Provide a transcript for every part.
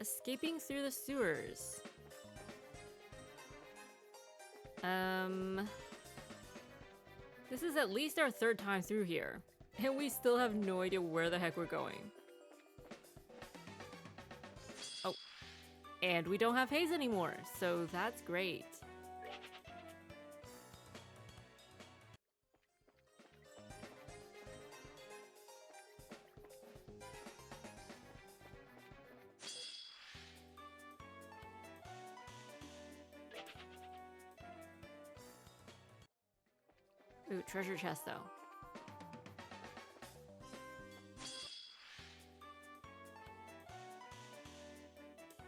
Escaping through the sewers. This is at least our third time through here, and we still have no idea where the heck we're going. Oh, and we don't have haze anymore, so that's great. Ooh, treasure chest though.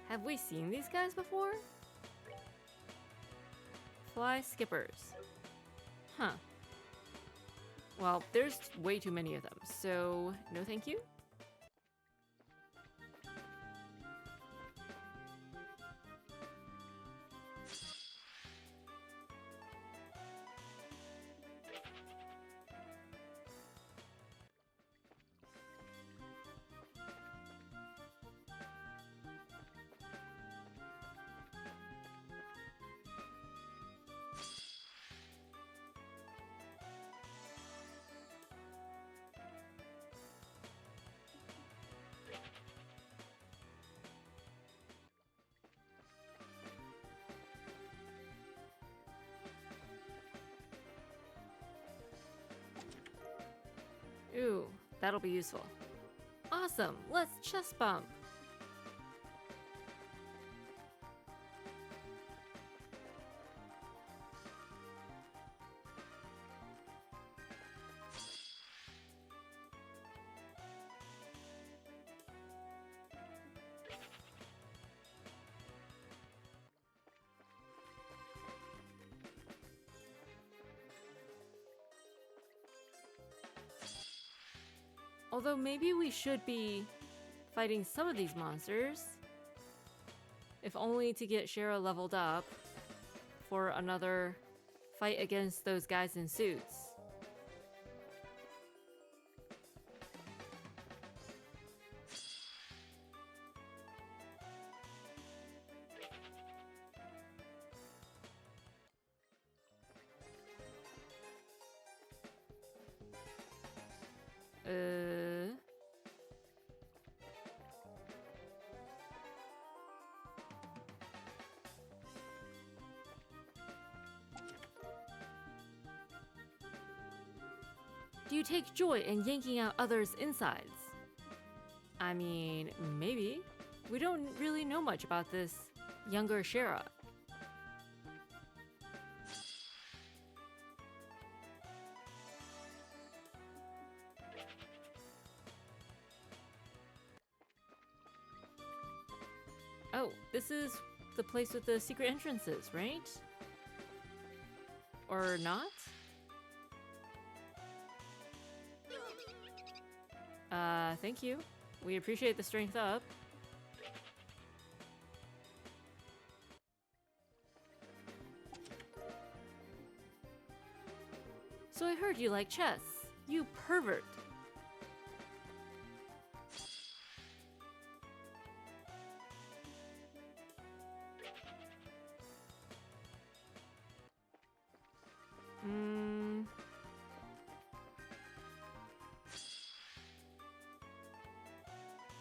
Have we seen these guys before? Fly skippers. Huh. Well, there's way too many of them, so no thank you. Ooh, that'll be useful. Awesome, let's chest bump. Although maybe we should be fighting some of these monsters, if only to get Shara leveled up for another fight against those guys in suits. Do you take joy in yanking out others' insides? I mean, maybe. We don't really know much about this younger Shara. Oh, this is the place with the secret entrances, right? Or not? Thank you. We appreciate the strength up. So I heard you like chess. You pervert.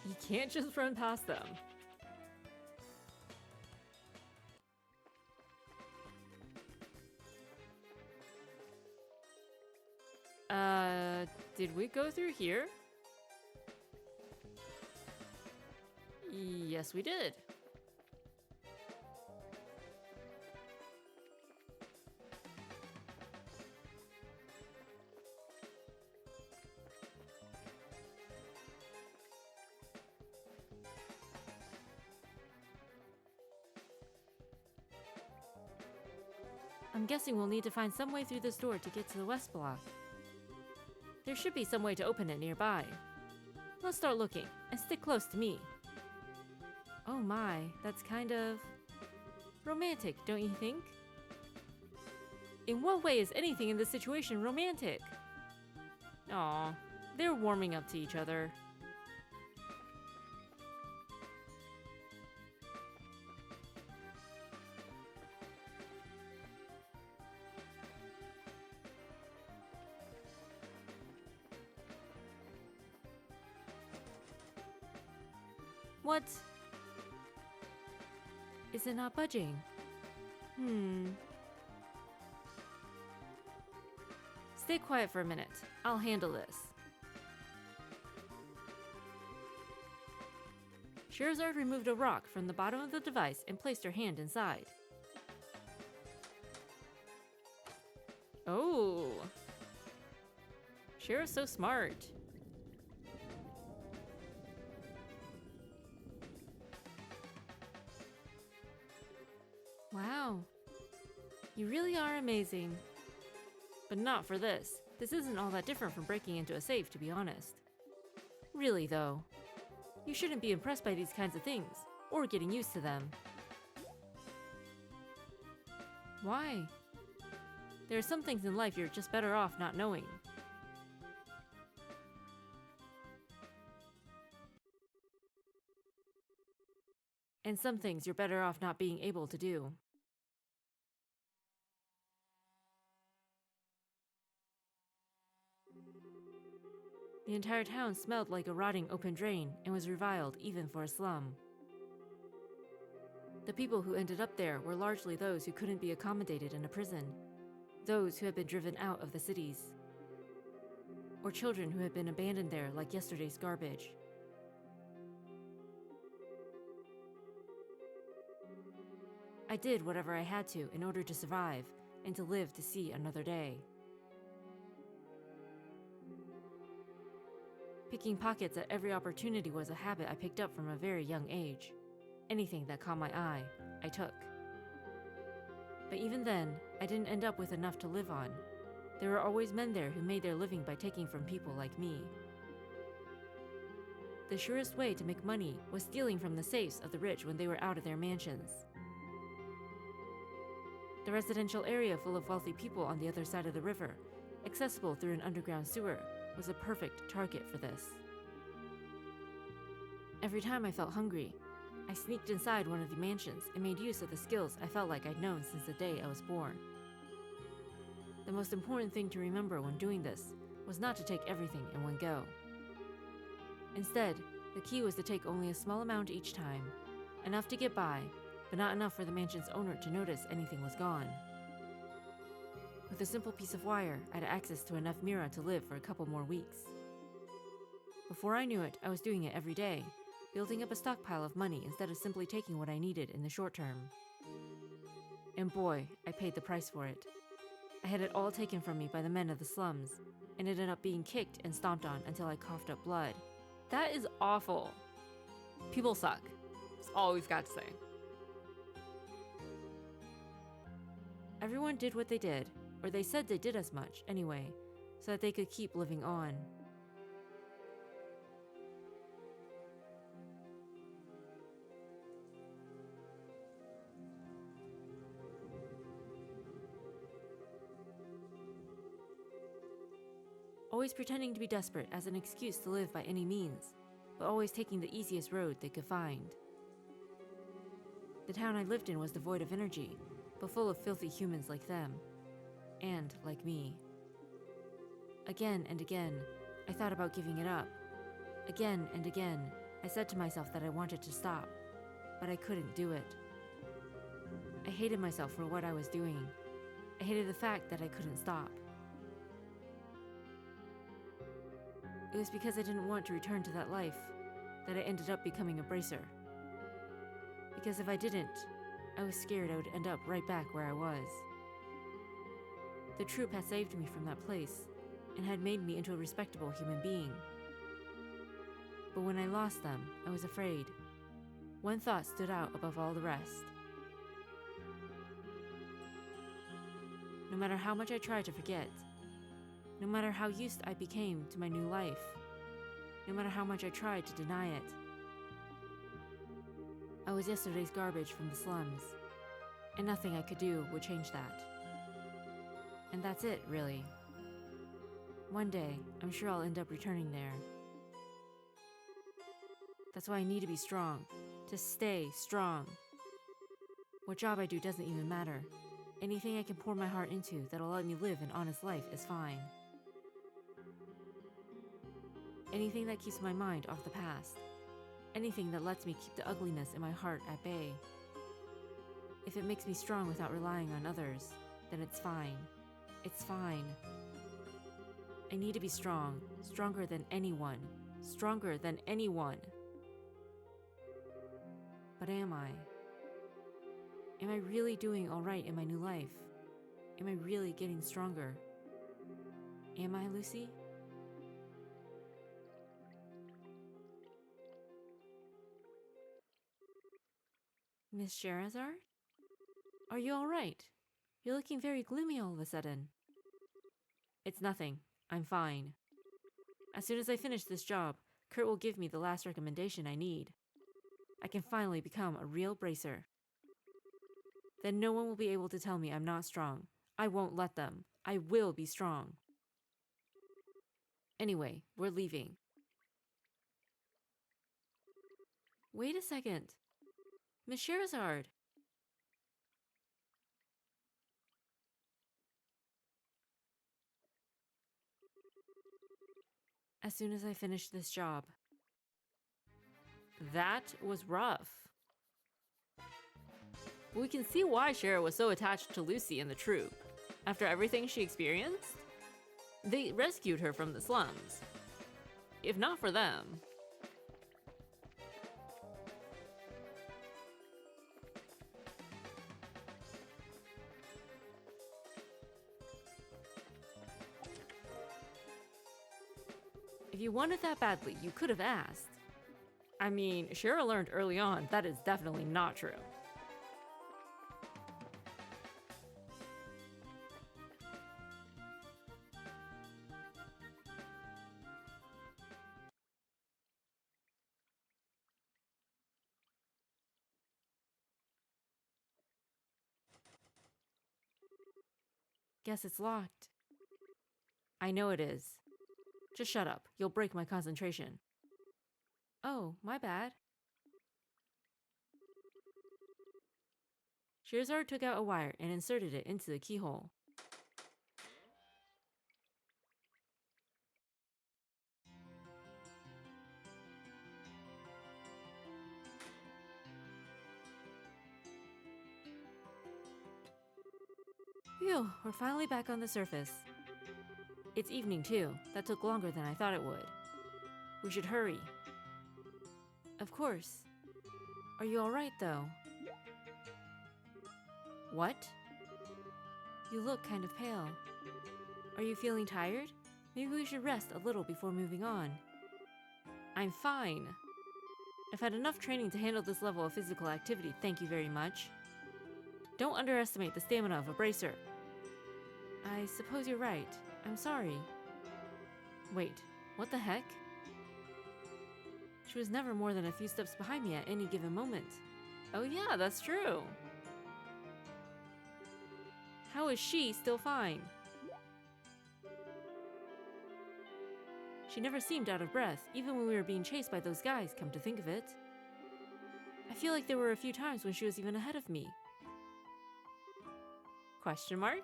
You can't just run past them. Did we go through here? Yes, we did. I'm guessing we'll need to find some way through this door to get to the west block. There should be some way to open it nearby. Let's start looking, and stick close to me. Oh my, that's kind of romantic, don't you think? In what way is anything in this situation romantic? Aw, they're warming up to each other. What? Is it not budging? Stay quiet for a minute. I'll handle this. Scheherazade removed a rock from the bottom of the device and placed her hand inside. Oh. Scheherazade is so smart. Wow. You really are amazing. But not for this. This isn't all that different from breaking into a safe, to be honest. Really, though. You shouldn't be impressed by these kinds of things, or getting used to them. Why? There are some things in life you're just better off not knowing. And some things you're better off not being able to do. The entire town smelled like a rotting open drain and was reviled even for a slum. The people who ended up there were largely those who couldn't be accommodated in a prison, those who had been driven out of the cities, or children who had been abandoned there like yesterday's garbage. I did whatever I had to in order to survive and to live to see another day. Picking pockets at every opportunity was a habit I picked up from a very young age. Anything that caught my eye, I took. But even then, I didn't end up with enough to live on. There were always men there who made their living by taking from people like me. The surest way to make money was stealing from the safes of the rich when they were out of their mansions. The residential area full of wealthy people on the other side of the river, accessible through an underground sewer, was a perfect target for this. Every time I felt hungry, I sneaked inside one of the mansions and made use of the skills I felt like I'd known since the day I was born. The most important thing to remember when doing this was not to take everything in one go. Instead, the key was to take only a small amount each time, enough to get by, but not enough for the mansion's owner to notice anything was gone. With a simple piece of wire, I had access to enough mira to live for a couple more weeks. Before I knew it, I was doing it every day, building up a stockpile of money instead of simply taking what I needed in the short term. And boy, I paid the price for it. I had it all taken from me by the men of the slums, and ended up being kicked and stomped on until I coughed up blood. That is awful. People suck. That's all we've got to say. Everyone did what they did, or they said they did as much, anyway, so that they could keep living on. Always pretending to be desperate as an excuse to live by any means, but always taking the easiest road they could find. The town I lived in was devoid of energy, but full of filthy humans like them. And like me. Again and again, I thought about giving it up. Again and again, I said to myself that I wanted to stop, but I couldn't do it. I hated myself for what I was doing. I hated the fact that I couldn't stop. It was because I didn't want to return to that life that I ended up becoming a bracer. Because if I didn't, I was scared I would end up right back where I was. The troop had saved me from that place, and had made me into a respectable human being. But when I lost them, I was afraid. One thought stood out above all the rest. No matter how much I tried to forget, no matter how used I became to my new life, no matter how much I tried to deny it, I was yesterday's garbage from the slums, and nothing I could do would change that. And that's it, really. One day, I'm sure I'll end up returning there. That's why I need to be strong, to stay strong. What job I do doesn't even matter. Anything I can pour my heart into that'll let me live an honest life is fine. Anything that keeps my mind off the past. Anything that lets me keep the ugliness in my heart at bay. If it makes me strong without relying on others, then it's fine. It's fine. I need to be strong, stronger than anyone, stronger than anyone. But am I? Am I really doing all right in my new life? Am I really getting stronger? Am I, Lucy? Miss Sherazard? Are you all right? You're looking very gloomy all of a sudden. It's nothing. I'm fine. As soon as I finish this job, Kurt will give me the last recommendation I need. I can finally become a real bracer. Then no one will be able to tell me I'm not strong. I won't let them. I will be strong. Anyway, we're leaving. Wait a second. Miss Sherazard. As soon as I finish this job. That was rough. We can see why Shara was so attached to Lucy and the troop. After everything she experienced, they rescued her from the slums. If not for them. If you wanted that badly, you could have asked. I mean, Shara learned early on that is definitely not true. Guess it's locked. I know it is. Just shut up. You'll break my concentration. Oh, my bad. Sherazard took out a wire and inserted it into the keyhole. Phew, we're finally back on the surface. It's evening too. That took longer than I thought it would. We should hurry. Of course. Are you alright though? What? You look kind of pale. Are you feeling tired? Maybe we should rest a little before moving on. I'm fine. I've had enough training to handle this level of physical activity, thank you very much. Don't underestimate the stamina of a bracer. I suppose you're right. I'm sorry. Wait, what the heck? She was never more than a few steps behind me at any given moment. Oh yeah, that's true. How is she still fine? She never seemed out of breath, even when we were being chased by those guys, come to think of it. I feel like there were a few times when she was even ahead of me. Question mark?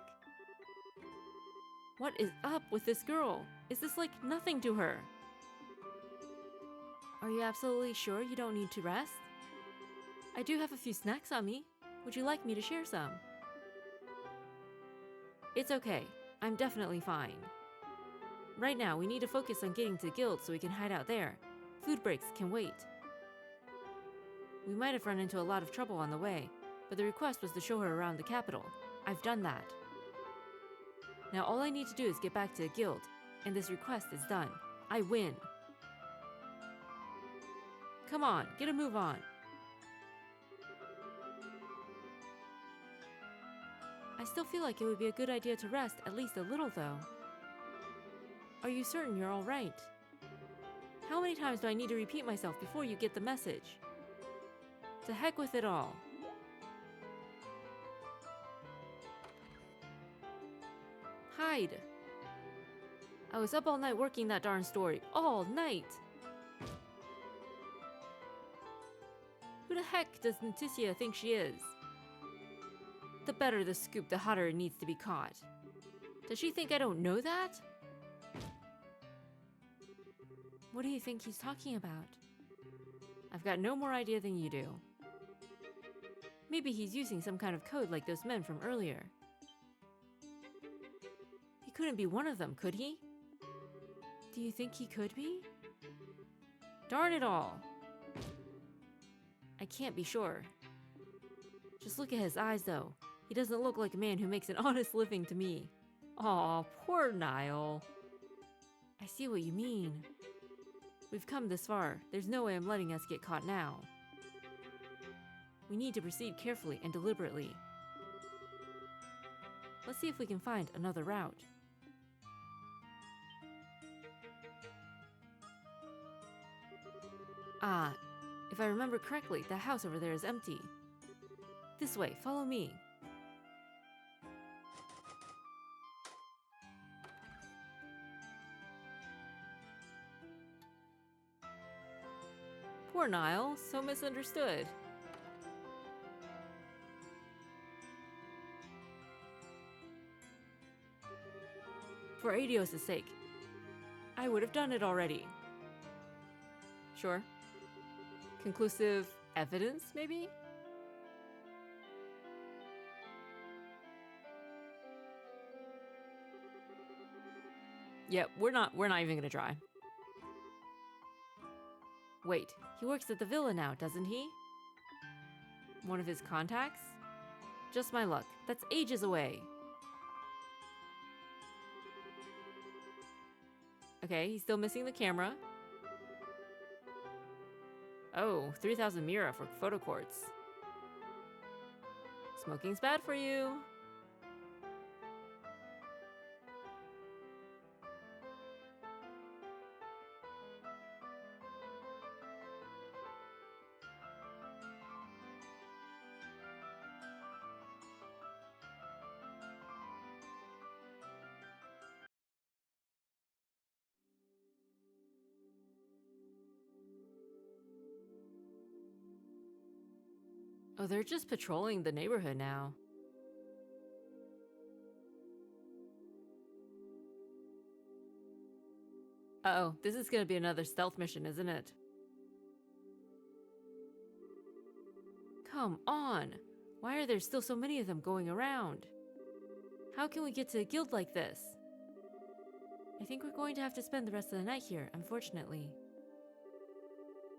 What is up with this girl? Is this like nothing to her? Are you absolutely sure you don't need to rest? I do have a few snacks on me. Would you like me to share some? It's okay. I'm definitely fine. Right now, we need to focus on getting to the guild so we can hide out there. Food breaks can wait. We might have run into a lot of trouble on the way, but the request was to show her around the capital. I've done that. Now all I need to do is get back to the guild, and this request is done. I win. Come on, get a move on. I still feel like it would be a good idea to rest at least a little though. Are you certain you're all right? How many times do I need to repeat myself before you get the message? To heck with it all. Hide. I was up all night working that darn story. All night. Who the heck does Neticia think she is? The better the scoop, the hotter it needs to be caught. Does she think I don't know that? What do you think he's talking about? I've got no more idea than you do. Maybe he's using some kind of code like those men from earlier. He couldn't be one of them, could he? Do you think he could be? Darn it all! I can't be sure. Just look at his eyes, though. He doesn't look like a man who makes an honest living to me. Aw, poor Niall. I see what you mean. We've come this far. There's no way I'm letting us get caught now. We need to proceed carefully and deliberately. Let's see if we can find another route. Ah, if I remember correctly, that house over there is empty. This way, follow me. Poor Niall, so misunderstood. For Adios' sake, I would have done it already. Sure. Conclusive evidence, maybe? Yep, we're not even gonna try. Wait, he works at the villa now, doesn't he? One of his contacts? Just my luck. That's ages away. Okay, he's still missing the camera. Oh, 3,000 Mira for photo quartz. Smoking's bad for you. Oh, they're just patrolling the neighborhood now. Uh-oh, this is gonna be another stealth mission, isn't it? Come on! Why are there still so many of them going around? How can we get to a guild like this? I think we're going to have to spend the rest of the night here, unfortunately.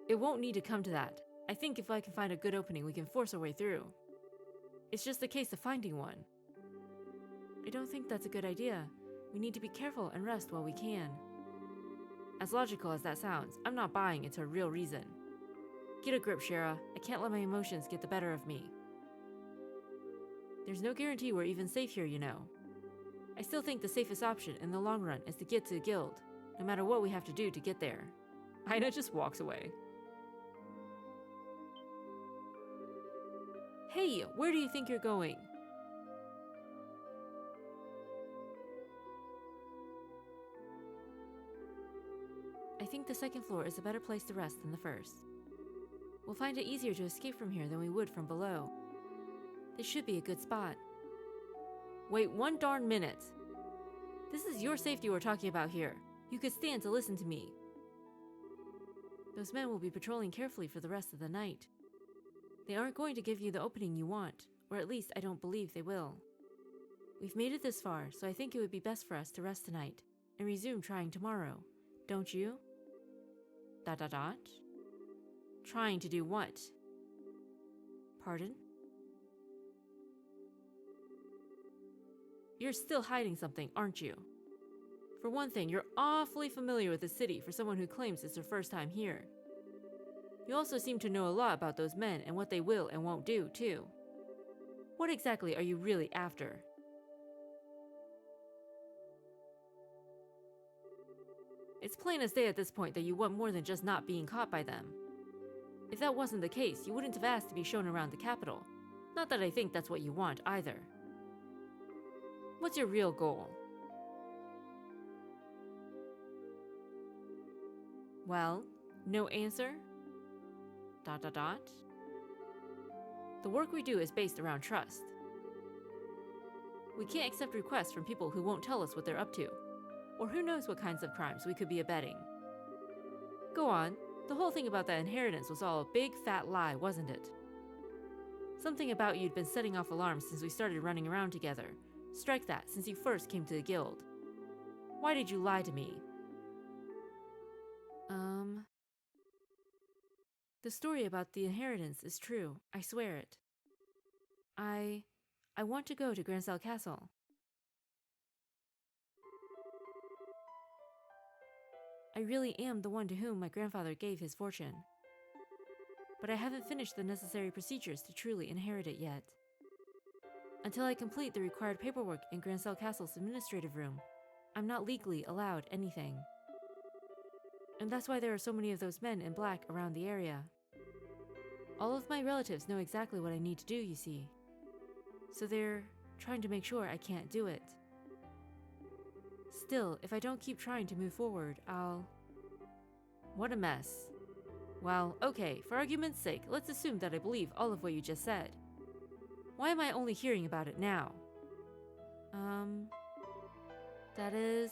It won't need to come to that. I think if I can find a good opening, we can force our way through. It's just a case of finding one. I don't think that's a good idea. We need to be careful and rest while we can. As logical as that sounds, I'm not buying it's a real reason. Get a grip, Shara. I can't let my emotions get the better of me. There's no guarantee we're even safe here, you know. I still think the safest option in the long run is to get to the guild, no matter what we have to do to get there. Aina just walks away. Hey, where do you think you're going? I think the second floor is a better place to rest than the first. We'll find it easier to escape from here than we would from below. This should be a good spot. Wait 1 darn minute. This is your safety we're talking about here. You could stand to listen to me. Those men will be patrolling carefully for the rest of the night. They aren't going to give you the opening you want, or at least I don't believe they will. We've made it this far, so I think it would be best for us to rest tonight and resume trying tomorrow. Don't you? ... Trying to do what? Pardon? You're still hiding something, aren't you? For one thing, you're awfully familiar with the city for someone who claims it's their first time here. You also seem to know a lot about those men and what they will and won't do, too. What exactly are you really after? It's plain as day at this point that you want more than just not being caught by them. If that wasn't the case, you wouldn't have asked to be shown around the capital. Not that I think that's what you want, either. What's your real goal? Well, no answer? ... The work we do is based around trust. We can't accept requests from people who won't tell us what they're up to, or who knows what kinds of crimes we could be abetting. Go on, The whole thing about that inheritance was all a big fat lie, wasn't it? Something about you'd been setting off alarms since we started running around together. Strike that since you first came to the guild. Why did you lie to me? The story about the inheritance is true, I swear it. I want to go to Grancel Castle. I really am the one to whom my grandfather gave his fortune. But I haven't finished the necessary procedures to truly inherit it yet. Until I complete the required paperwork in Grancel Castle's administrative room, I'm not legally allowed anything. And that's why there are so many of those men in black around the area. All of my relatives know exactly what I need to do, you see. So they're trying to make sure I can't do it. Still, if I don't keep trying to move forward, I'll... What a mess. Well, okay, for argument's sake, let's assume that I believe all of what you just said. Why am I only hearing about it now? That is...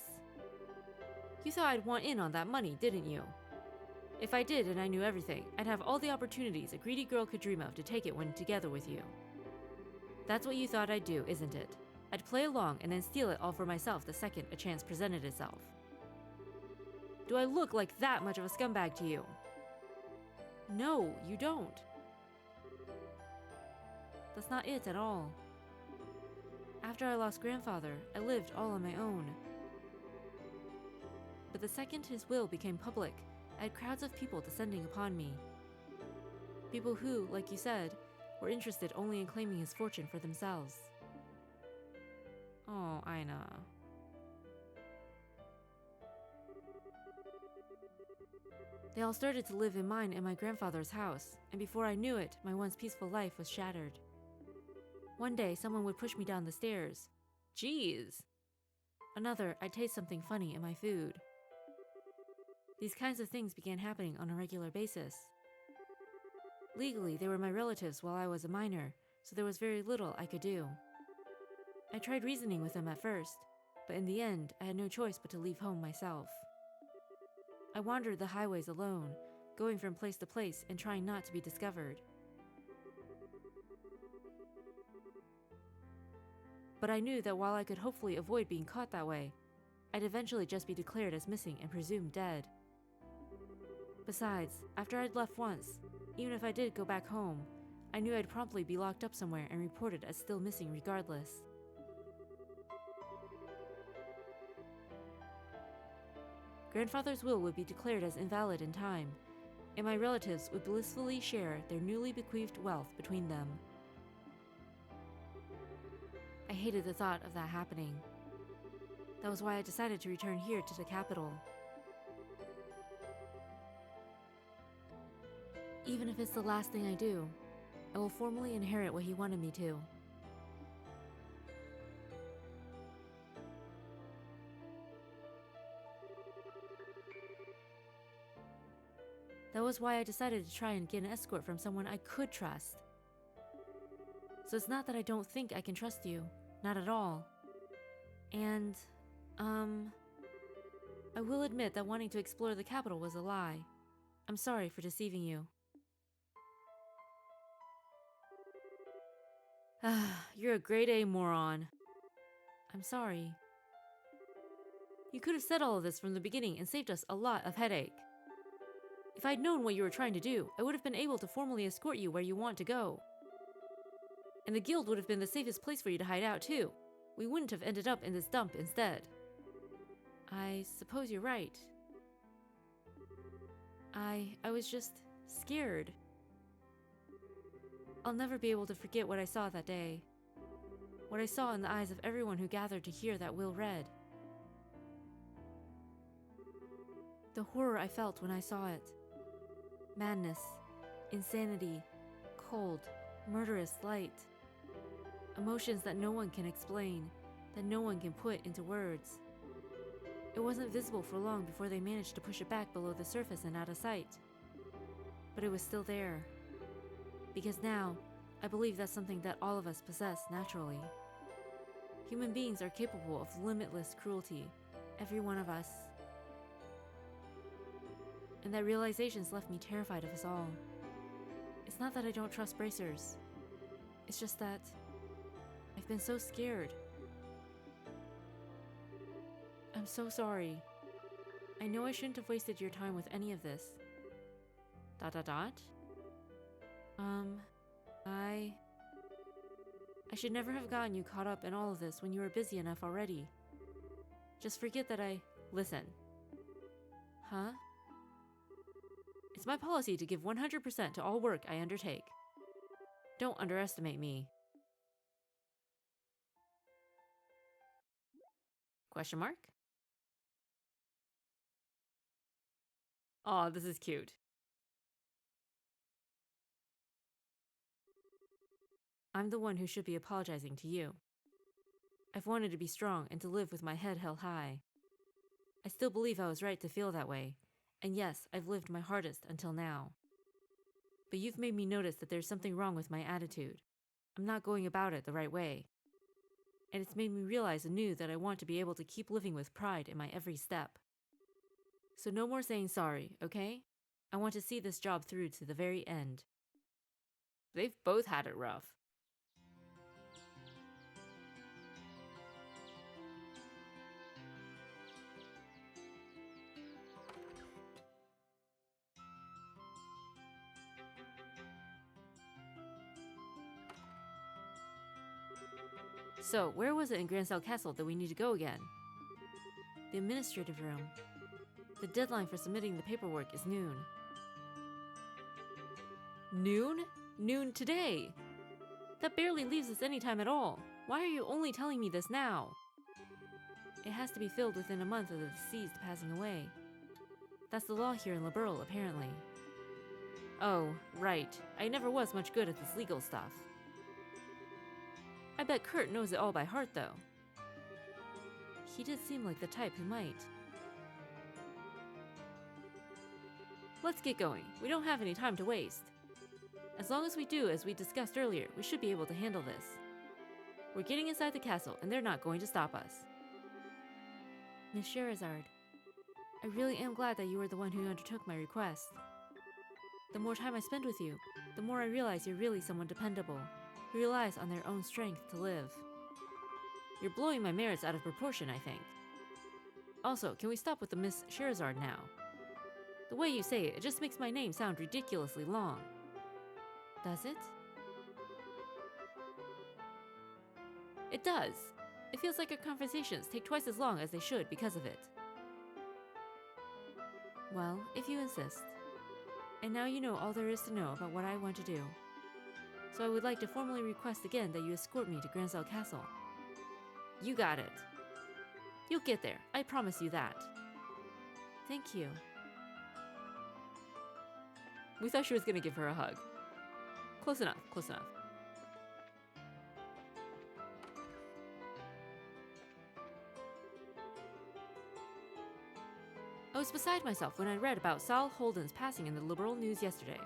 You thought I'd want in on that money, didn't you? If I did and I knew everything, I'd have all the opportunities a greedy girl could dream of to take it when together with you. That's what you thought I'd do, isn't it? I'd play along and then steal it all for myself the second a chance presented itself. Do I look like that much of a scumbag to you? No, you don't. That's not it at all. After I lost grandfather, I lived all on my own. But the second his will became public, I had crowds of people descending upon me. People who, like you said, were interested only in claiming his fortune for themselves. Oh, Aina. They all started to live in mine and my grandfather's house, and before I knew it, my once peaceful life was shattered. One day, someone would push me down the stairs. Jeez! Another, I'd taste something funny in my food. These kinds of things began happening on a regular basis. Legally, they were my relatives while I was a minor, so there was very little I could do. I tried reasoning with them at first, but in the end, I had no choice but to leave home myself. I wandered the highways alone, going from place to place and trying not to be discovered. But I knew that while I could hopefully avoid being caught that way, I'd eventually just be declared as missing and presumed dead. Besides, after I'd left once, even if I did go back home, I knew I'd promptly be locked up somewhere and reported as still missing regardless. Grandfather's will would be declared as invalid in time, and my relatives would blissfully share their newly bequeathed wealth between them. I hated the thought of that happening. That was why I decided to return here to the capital. Even if it's the last thing I do, I will formally inherit what he wanted me to. That was why I decided to try and get an escort from someone I could trust. So it's not that I don't think I can trust you, not at all. And, I will admit that wanting to explore the capital was a lie. I'm sorry for deceiving you. You're a grade A moron. I'm sorry. You could have said all of this from the beginning and saved us a lot of headache. If I'd known what you were trying to do, I would have been able to formally escort you where you want to go. And the guild would have been the safest place for you to hide out too. We wouldn't have ended up in this dump instead. I suppose you're right. I was just scared. I'll never be able to forget what I saw that day. What I saw in the eyes of everyone who gathered to hear that will read. The horror I felt when I saw it. Madness, insanity, cold, murderous light. Emotions that no one can explain, that no one can put into words. It wasn't visible for long before they managed to push it back below the surface and out of sight. But it was still there. Because now, I believe that's something that all of us possess naturally. Human beings are capable of limitless cruelty, every one of us. And that realization's left me terrified of us all. It's not that I don't trust bracers. It's just that I've been so scared. I'm so sorry. I know I shouldn't have wasted your time with any of this. ... I should never have gotten you caught up in all of this when you were busy enough already. Just forget that I... Listen. Huh? It's my policy to give 100% to all work I undertake. Don't underestimate me. Question mark? Aw, this is cute. I'm the one who should be apologizing to you. I've wanted to be strong and to live with my head held high. I still believe I was right to feel that way, and yes, I've lived my hardest until now. But you've made me notice that there's something wrong with my attitude. I'm not going about it the right way. And it's made me realize anew that I want to be able to keep living with pride in my every step. So no more saying sorry, okay? I want to see this job through to the very end. They've both had it rough. So, where was it in Grancel Castle that we need to go again? The administrative room. The deadline for submitting the paperwork is noon. Noon? Noon today! That barely leaves us any time at all. Why are you only telling me this now? It has to be filled within a month of the deceased passing away. That's the law here in Liberl, apparently. Oh, right. I never was much good at this legal stuff. I bet Kurt knows it all by heart, though. He did seem like the type who might. Let's get going. We don't have any time to waste. As long as we do as we discussed earlier, we should be able to handle this. We're getting inside the castle, and they're not going to stop us. Miss Sherazard, I really am glad that you were the one who undertook my request. The more time I spend with you, the more I realize you're really someone dependable, who relies on their own strength to live. You're blowing my merits out of proportion, I think. Also, can we stop with the Miss Sherazard now? The way you say it, it just makes my name sound ridiculously long. Does it? It does. It feels like our conversations take twice as long as they should because of it. Well, if you insist. And now you know all there is to know about what I want to do. So I would like to formally request again that you escort me to Grancel Castle. You got it. You'll get there, I promise you that. Thank you. We thought she was gonna give her a hug. Close enough, close enough. I was beside myself when I read about Sal Holden's passing in the Liberal news yesterday.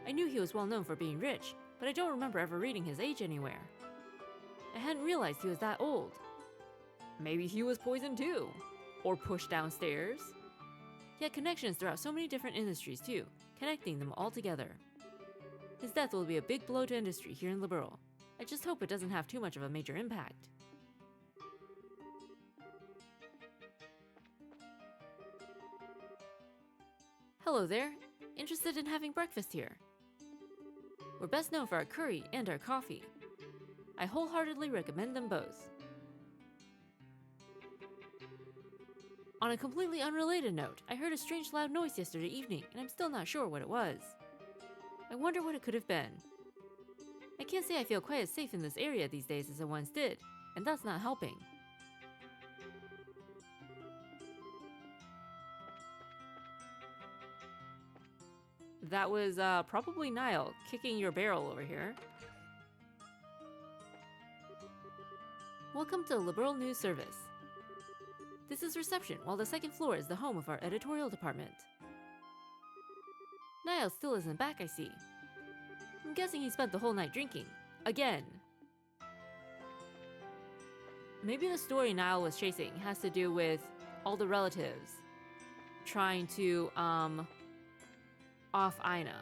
I knew he was well known for being rich, but I don't remember ever reading his age anywhere. I hadn't realized he was that old. Maybe he was poisoned too, or pushed downstairs. He had connections throughout so many different industries too, connecting them all together. His death will be a big blow to industry here in Liberal. I just hope it doesn't have too much of a major impact. Hello there. Interested in having breakfast here? We're best known for our curry and our coffee. I wholeheartedly recommend them both. On a completely unrelated note, I heard a strange loud noise yesterday evening, and I'm still not sure what it was. I wonder what it could have been. I can't say I feel quite as safe in this area these days as I once did, and that's not helping. That was probably Niall kicking your barrel over here. Welcome to Liberal News Service. This is reception, while the second floor is the home of our editorial department. Niall still isn't back, I see. I'm guessing he spent the whole night drinking. Again. Maybe the story Niall was chasing has to do with all the relatives. trying to, off Aina.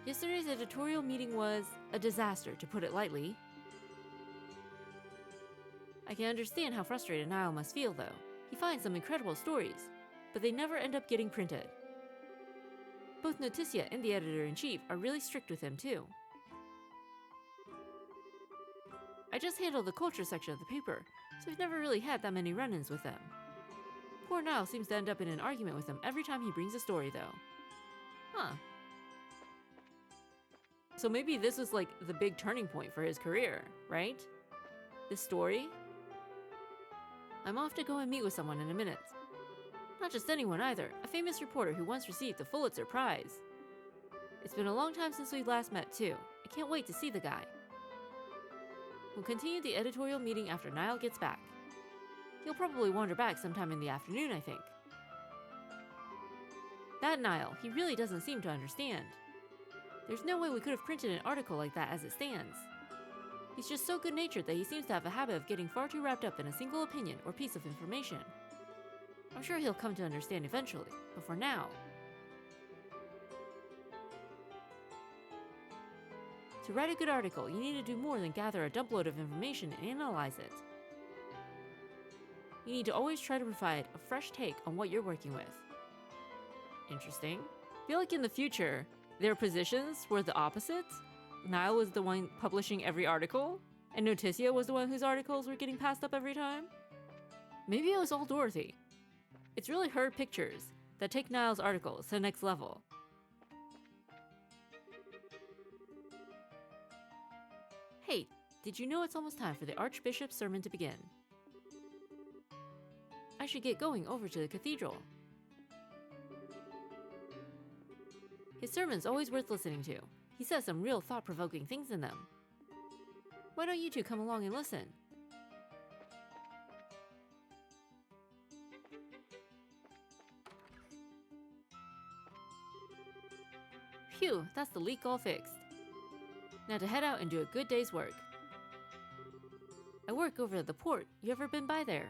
Yesterday's editorial meeting was a disaster, to put it lightly. I can understand how frustrated Niall must feel, though. He finds some incredible stories, but they never end up getting printed. Both Noticia and the editor-in-chief are really strict with him, too. I just handle the culture section of the paper, so I've never really had that many run-ins with them. Poor Niall seems to end up in an argument with them every time he brings a story, though. Huh. So maybe this was like the big turning point for his career, right? This story? I'm off to go and meet with someone in a minute. Not just anyone either, a famous reporter who once received the Pulitzer Prize. It's been a long time since we last met, too. I can't wait to see the guy. We'll continue the editorial meeting after Niall gets back. He'll probably wander back sometime in the afternoon, I think. That Niall, he really doesn't seem to understand. There's no way we could have printed an article like that as it stands. He's just so good-natured that he seems to have a habit of getting far too wrapped up in a single opinion or piece of information. I'm sure he'll come to understand eventually, but for now... To write a good article, you need to do more than gather a dumpload of information and analyze it. You need to always try to provide a fresh take on what you're working with. Interesting. I feel like in the future, their positions were the opposite. Niall was the one publishing every article, and Noticia was the one whose articles were getting passed up every time. Maybe it was all Dorothy. It's really her pictures that take Niall's articles to the next level. Hey, did you know it's almost time for the Archbishop's sermon to begin? I should get going over to the cathedral. His sermon's always worth listening to. He says some real thought-provoking things in them. Why don't you two come along and listen? Phew, that's the leak all fixed. Now to head out and do a good day's work. I work over at the port. You ever been by there?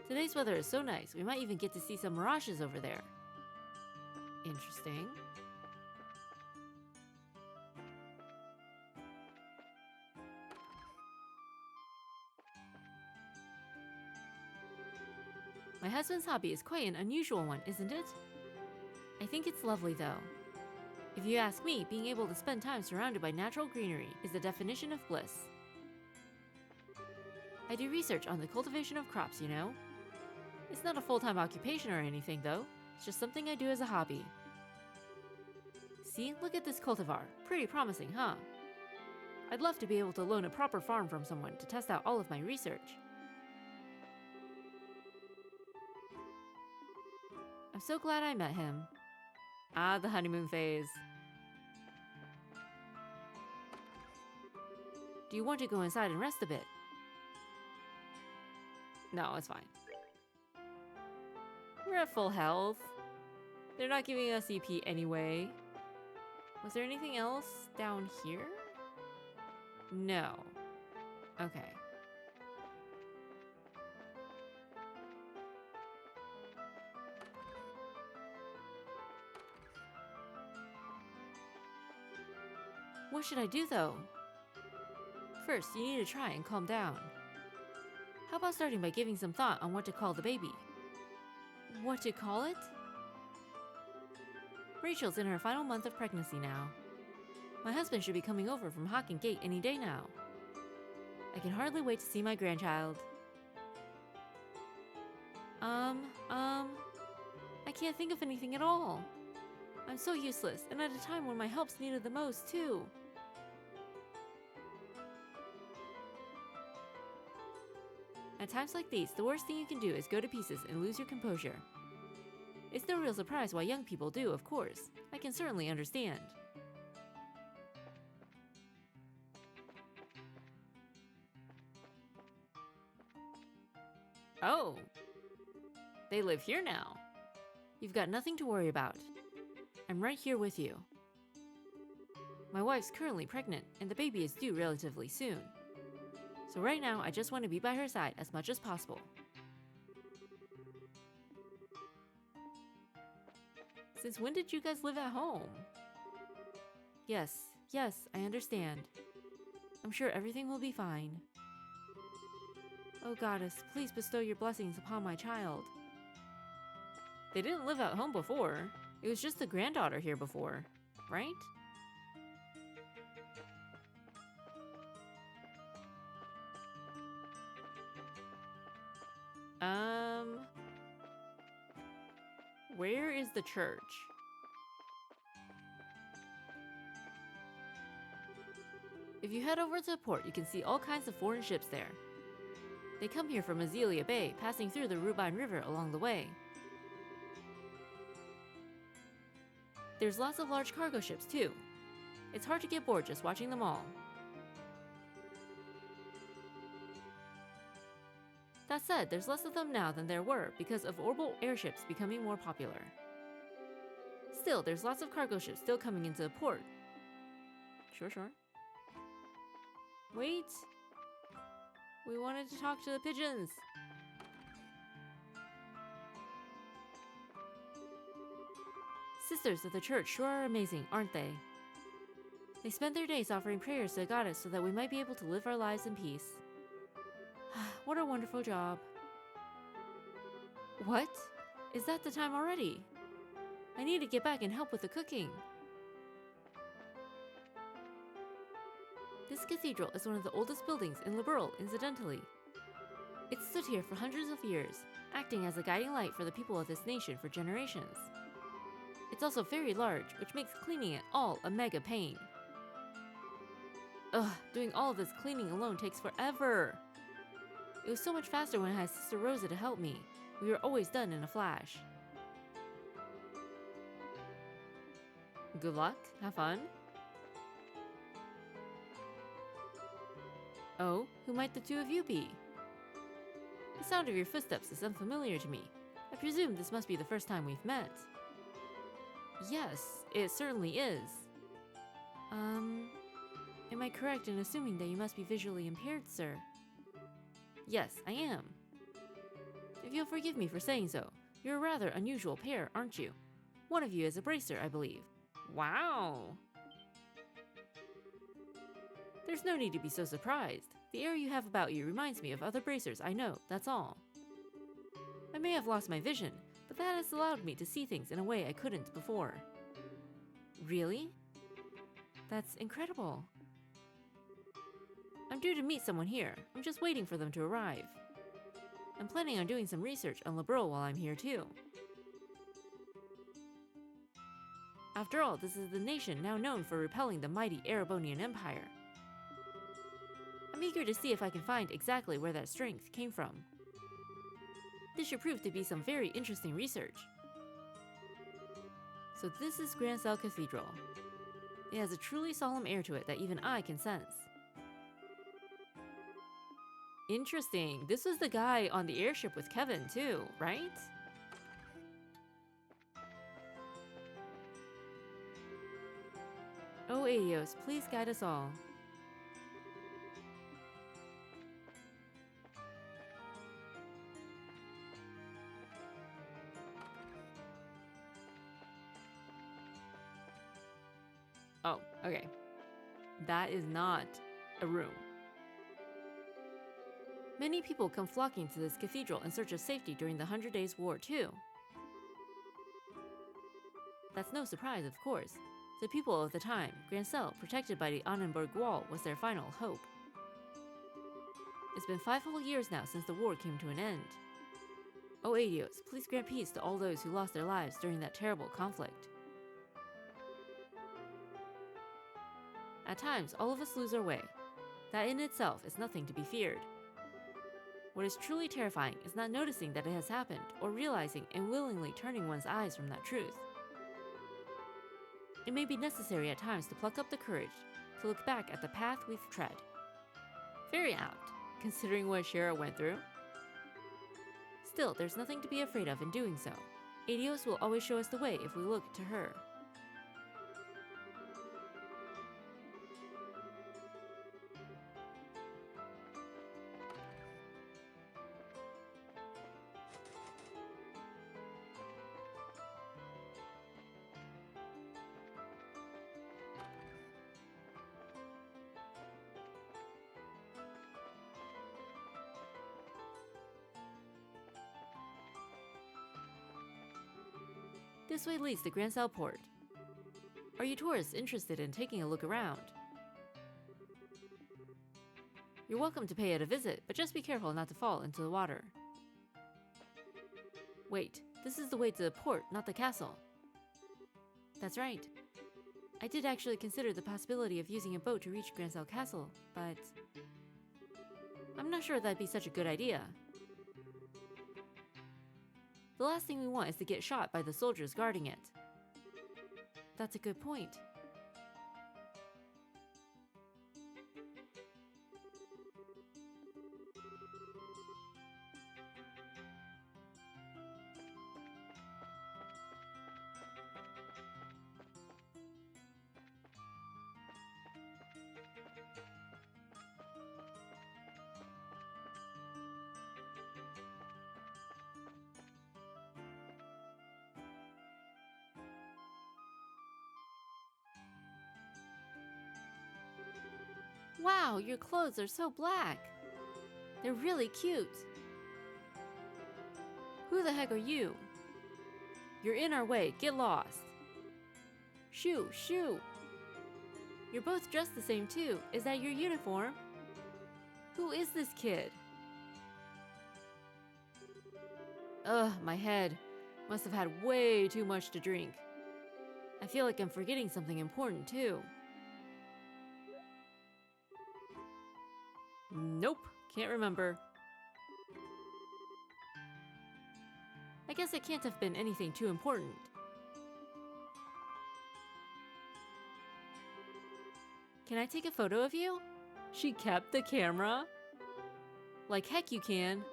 Today's weather is so nice, we might even get to see some mirages over there. Interesting. My husband's hobby is quite an unusual one, isn't it? I think it's lovely, though. If you ask me, being able to spend time surrounded by natural greenery is the definition of bliss. I do research on the cultivation of crops, you know. It's not a full-time occupation or anything, though. It's just something I do as a hobby. See, look at this cultivar. Pretty promising, huh? I'd love to be able to loan a proper farm from someone to test out all of my research. I'm so glad I met him. Ah, the honeymoon phase. Do you want to go inside and rest a bit? No, it's fine. We're at full health. They're not giving us EP anyway. Was there anything else down here? No. Okay. What should I do, though? First, you need to try and calm down. How about starting by giving some thought on what to call the baby? What to call it? Rachel's in her final month of pregnancy now. My husband should be coming over from Hawken Gate any day now. I can hardly wait to see my grandchild. I can't think of anything at all. I'm so useless, and at a time when my help's needed the most, too. At times like these, the worst thing you can do is go to pieces and lose your composure. It's no real surprise why young people do, of course. I can certainly understand. Oh. They live here now. You've got nothing to worry about. I'm right here with you. My wife's currently pregnant, and the baby is due relatively soon. So right now, I just want to be by her side as much as possible. Since when did you guys live at home? Yes, I understand. I'm sure everything will be fine. Oh goddess, please bestow your blessings upon my child. They didn't live at home before. It was just the granddaughter here before, right? Where is the church? If you head over to the port, you can see all kinds of foreign ships there. They come here from Azealia Bay, passing through the Rubine River along the way. There's lots of large cargo ships too. It's hard to get bored just watching them all. That said, there's less of them now than there were because of orbital airships becoming more popular. Still, there's lots of cargo ships still coming into the port. Sure. Wait! We wanted to talk to the pigeons! Sisters of the church sure are amazing, aren't they? They spend their days offering prayers to the goddess so that we might be able to live our lives in peace. What a wonderful job. What? Is that the time already? I need to get back and help with the cooking. This cathedral is one of the oldest buildings in Liberl, incidentally. It stood here for hundreds of years, acting as a guiding light for the people of this nation for generations. It's also very large, which makes cleaning it all a mega pain. Ugh, doing all of this cleaning alone takes forever. It was so much faster when I had Sister Rosa to help me. We were always done in a flash. Good luck, have fun. Oh, who might the two of you be? The sound of your footsteps is unfamiliar to me. I presume this must be the first time we've met. Yes, it certainly is. Am I correct in assuming that you must be visually impaired, sir? Yes, I am. If you'll forgive me for saying so, you're a rather unusual pair, aren't you? One of you is a bracer, I believe. Wow! There's no need to be so surprised. The air you have about you reminds me of other bracers I know, that's all. I may have lost my vision, but that has allowed me to see things in a way I couldn't before. Really? That's incredible. I'm due to meet someone here. I'm just waiting for them to arrive. I'm planning on doing some research on Liberl while I'm here too. After all, this is the nation now known for repelling the mighty Erebonian Empire. I'm eager to see if I can find exactly where that strength came from. This should prove to be some very interesting research. So this is Grand Cell Cathedral. It has a truly solemn air to it that even I can sense. Interesting. This was the guy on the airship with Kevin too, right? Oh, Adios, please guide us all. Oh, okay. That is not a room. Many people come flocking to this cathedral in search of safety during the 100 Days War too. That's no surprise, of course. The people of the time, Grand Cell, protected by the Annenberg Wall, was their final hope. It's been 5 whole years now since the war came to an end. Oh Adios, please grant peace to all those who lost their lives during that terrible conflict. At times, all of us lose our way. That in itself is nothing to be feared. What is truly terrifying is not noticing that it has happened, or realizing and willingly turning one's eyes from that truth. It may be necessary at times to pluck up the courage, to look back at the path we've tread. Very apt, considering what Shara went through. Still, there's nothing to be afraid of in doing so. Adios will always show us the way if we look to her. This way leads to Grand Sal Port. Are you tourists interested in taking a look around? You're welcome to pay it a visit, but just be careful not to fall into the water. Wait, this is the way to the port, not the castle. That's right. I did actually consider the possibility of using a boat to reach Grand Sal Castle, but I'm not sure that'd be such a good idea. The last thing we want is to get shot by the soldiers guarding it. That's a good point. Wow, your clothes are so black. They're really cute. Who the heck are you? You're in our way. Get lost. Shoo, shoo. You're both dressed the same too. Is that your uniform? Who is this kid? Ugh, my head. Must have had way too much to drink. I feel like I'm forgetting something important too. Nope, can't remember. I guess it can't have been anything too important. Can I take a photo of you? She kept the camera? Like heck you can.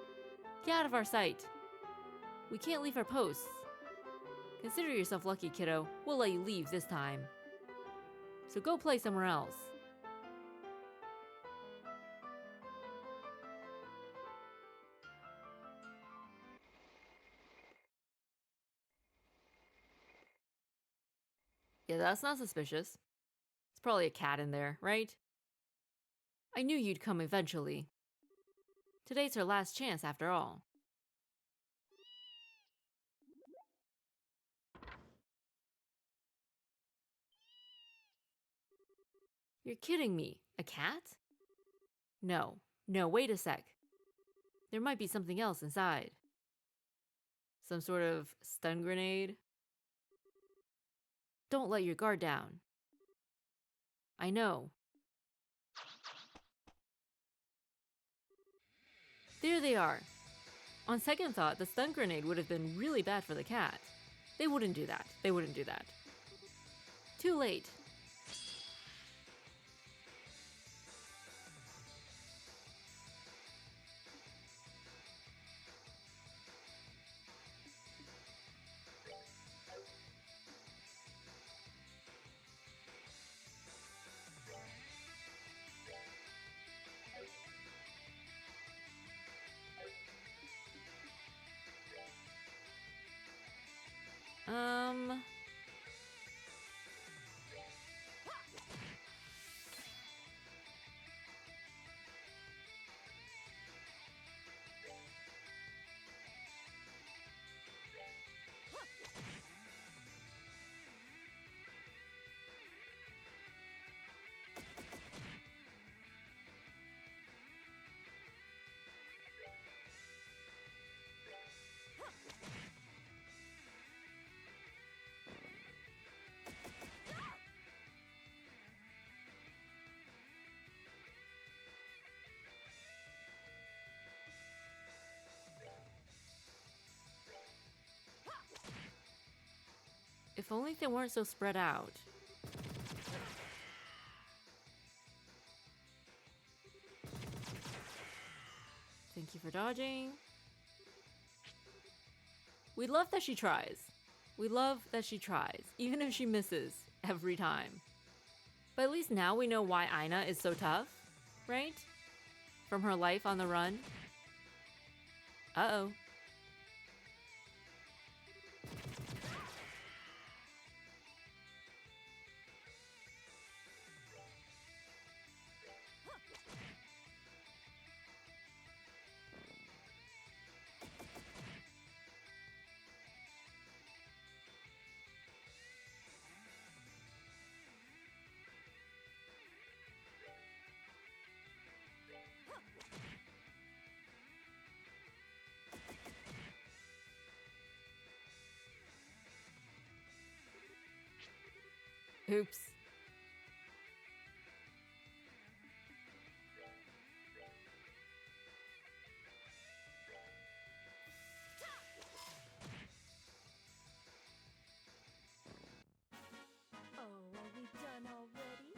Get out of our sight. We can't leave our posts. Consider yourself lucky, kiddo. We'll let you leave this time. So go play somewhere else. Yeah, that's not suspicious. It's probably a cat in there, right? I knew you'd come eventually. Today's her last chance after all. You're kidding me. A cat? No, wait a sec. There might be something else inside. Some sort of stun grenade? Don't let your guard down. I know. There they are. On second thought, the stun grenade would have been really bad for the cat. They wouldn't do that. They wouldn't do that. Too late. Um... If only they weren't so spread out. Thank you for dodging. We love that she tries. We love that she tries, even if she misses every time. But at least now we know why Aina is so tough, right? From her life on the run. Uh-oh. Oops. Oh, are we done already?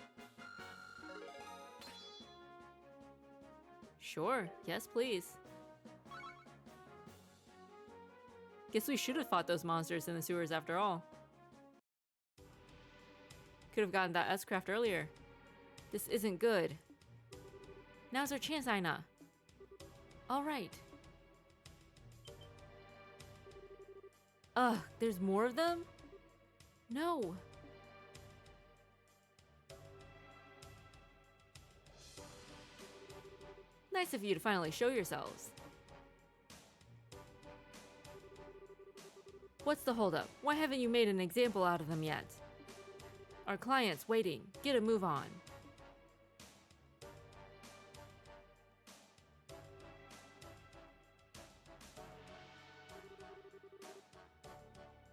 Sure. Yes, please. Guess we should have fought those monsters in the sewers after all. Could have gotten that S-craft earlier. This isn't good. Now's our chance, Aina. All right. Ugh, there's more of them? No. Nice of you to finally show yourselves. What's the holdup? Why haven't you made an example out of them yet? Our client's waiting. Get a move on.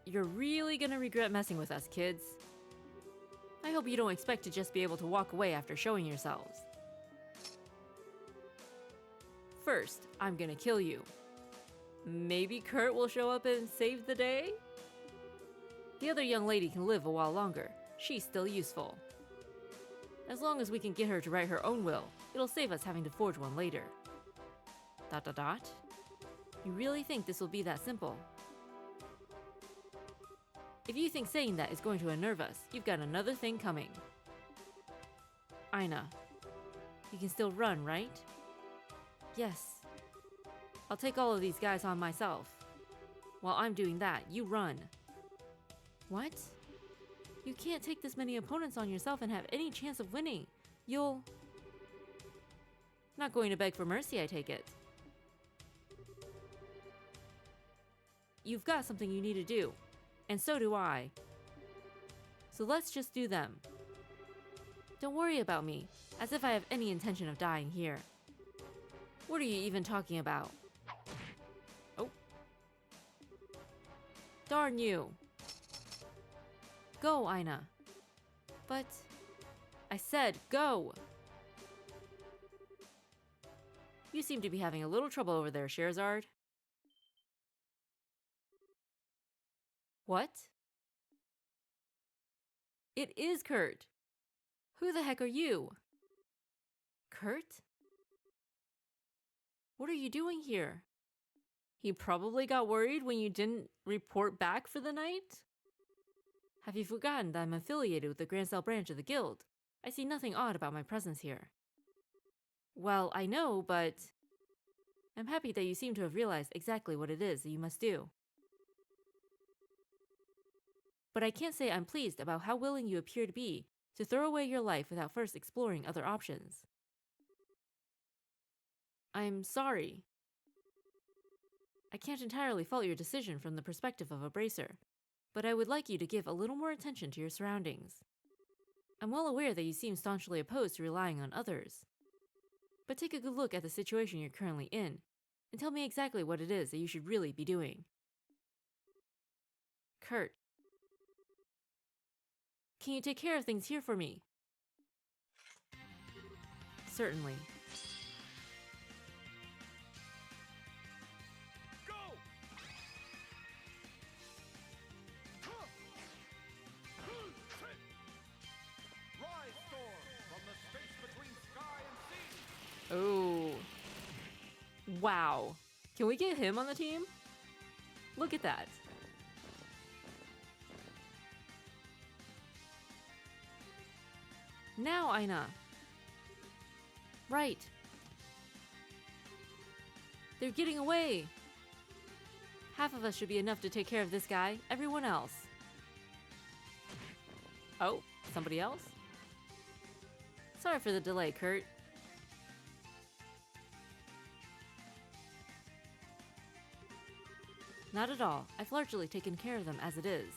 You're really gonna regret messing with us, kids. I hope you don't expect to just be able to walk away after showing yourselves. First, I'm gonna kill you. Maybe Kurt will show up and save the day? The other young lady can live a while longer. She's still useful. As long as we can get her to write her own will, it'll save us having to forge one later. ... You really think this will be that simple? If you think saying that is going to unnerve us, you've got another thing coming. Aina, you can still run, right? Yes. I'll take all of these guys on myself. While I'm doing that, you run. What? You can't take this many opponents on yourself and have any chance of winning. You'll... Not going to beg for mercy, I take it. You've got something you need to do. And so do I. So let's just do them. Don't worry about me, as if I have any intention of dying here. What are you even talking about? Oh. Darn you. Go, Aina. But... I said go! You seem to be having a little trouble over there, Scheherazade. What? It is Kurt. Who the heck are you? Kurt? What are you doing here? He probably got worried when you didn't report back for the night? Have you forgotten that I'm affiliated with the Grancel branch of the guild? I see nothing odd about my presence here. Well, I know, but... I'm happy that you seem to have realized exactly what it is that you must do. But I can't say I'm pleased about how willing you appear to be to throw away your life without first exploring other options. I'm sorry. I can't entirely fault your decision from the perspective of a bracer, but I would like you to give a little more attention to your surroundings. I'm well aware that you seem staunchly opposed to relying on others. But take a good look at the situation you're currently in, and tell me exactly what it is that you should really be doing. Kurt. Can you take care of things here for me? Certainly. Go! Rise, storm, from the space between sky and sea! Oh. Wow. Can we get him on the team? Look at that. Now, Aina. Right. They're getting away. Half of us should be enough to take care of this guy. Everyone else. Oh, somebody else? Sorry for the delay, Kurt. Not at all. I've largely taken care of them as it is.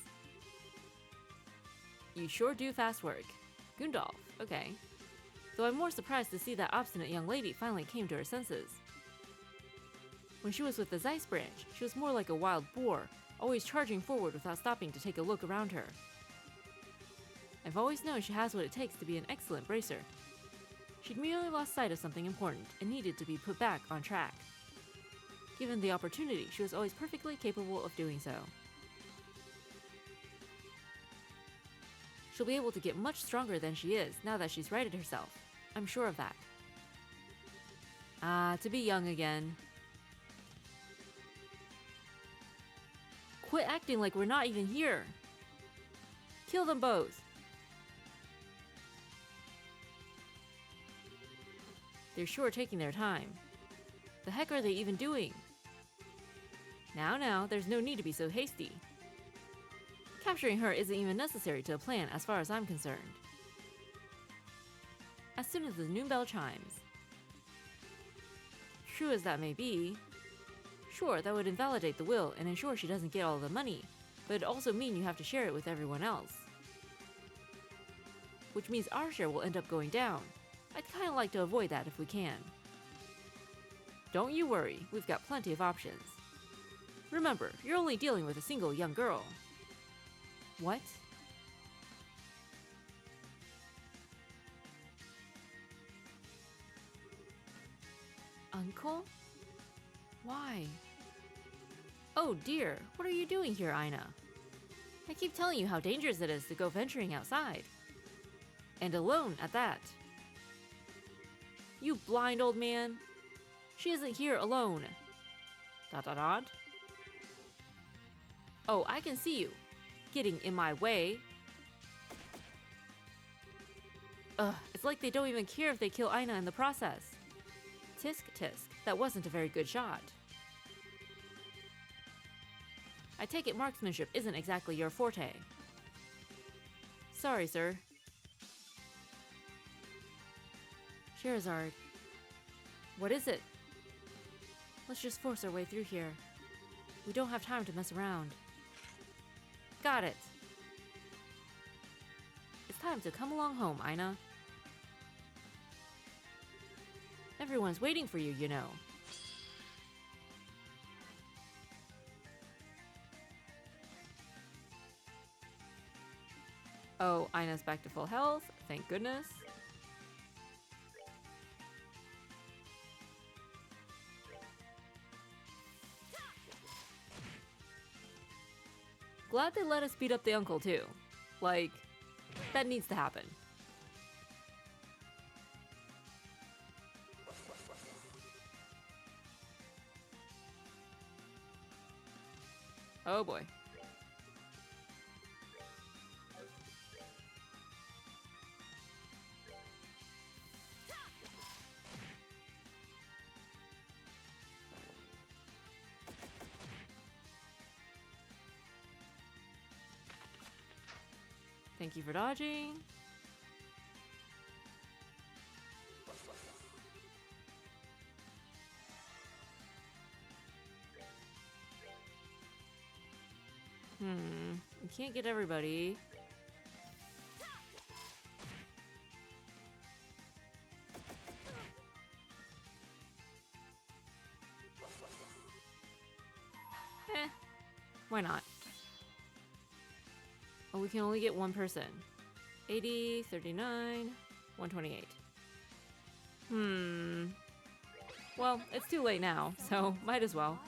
You sure do fast work. Gundalf, okay. Though I'm more surprised to see that obstinate young lady finally came to her senses. When she was with the Zeiss branch, she was more like a wild boar, always charging forward without stopping to take a look around her. I've always known she has what it takes to be an excellent bracer. She'd merely lost sight of something important and needed to be put back on track. Given the opportunity, she was always perfectly capable of doing so. She'll be able to get much stronger than she is now that she's righted herself. I'm sure of that. Ah, to be young again. Quit acting like we're not even here. Kill them both. They're sure taking their time. The heck are they even doing? Now, there's no need to be so hasty. Capturing her isn't even necessary to a plan as far as I'm concerned. As soon as the noon bell chimes. True as that may be, sure, that would invalidate the will and ensure she doesn't get all the money, but it'd also mean you have to share it with everyone else. Which means our share will end up going down. I'd kinda like to avoid that if we can. Don't you worry, we've got plenty of options. Remember, you're only dealing with a single young girl. What? Uncle? Why? Oh dear, what are you doing here, Aina? I keep telling you how dangerous it is to go venturing outside. And alone at that. You blind old man. She isn't here alone. ... Oh, I can see you. Getting in my way. Ugh, it's like they don't even care if they kill Aina in the process. Tisk tisk, that wasn't a very good shot. I take it marksmanship isn't exactly your forte. Sorry, sir. Sherazard. What is it? Let's just force our way through here. We don't have time to mess around. Got it. It's time to come along home, Aina. Everyone's waiting for you, you know. Oh, Aina's back to full health. Thank goodness. Glad they let us beat up the uncle, too. Like, that needs to happen. Oh boy. Thank you for dodging. We can't get everybody. Why not? Oh, we can only get one person. 80, 39, 128. Well, it's too late now, so might as well.